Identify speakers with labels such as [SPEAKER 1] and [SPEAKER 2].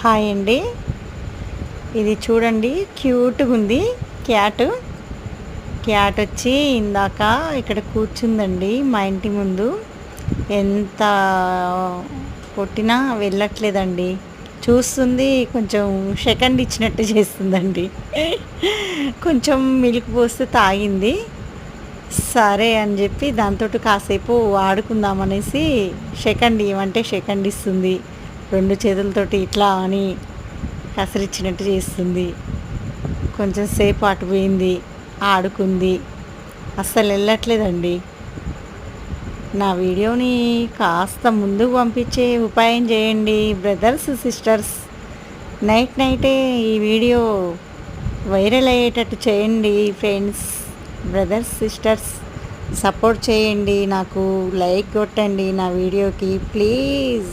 [SPEAKER 1] Hi అండి. ఇది చూడండి క్యూట్గా ఉంది. క్యాట్ క్యాట్ వచ్చి ఇందాక ఇక్కడ కూర్చుందండి మా ఇంటి ముందు. ఎంత కొట్టినా వెళ్ళట్లేదండి. చూస్తుంది, కొంచెం సెకండ్ ఇచ్చినట్టు చేస్తుందండి. కొంచెం మిల్క్ పోస్తే తాగింది. సరే అని చెప్పి దాంతో కాసేపు ఆడుకుందామనేసి సెకండ్ ఇవ్వమంటే సెకండ్ ఇస్తుంది. రెండు చేతులతోటి ఇట్లా అని కసిరిచ్చినట్టు చేస్తుంది. కొంచెం సేపు అటు పోయింది, ఆడుకుంది. అస్సలు వెళ్ళట్లేదండి. నా వీడియోని కాస్త ముందుకు పంపించే ఉపాయం చేయండి బ్రదర్స్, సిస్టర్స్. నైటే ఈ వీడియో వైరల్ అయ్యేటట్టు చేయండి ఫ్రెండ్స్, బ్రదర్స్, సిస్టర్స్. సపోర్ట్ చేయండి, నాకు లైక్ కొట్టండి నా వీడియోకి ప్లీజ్.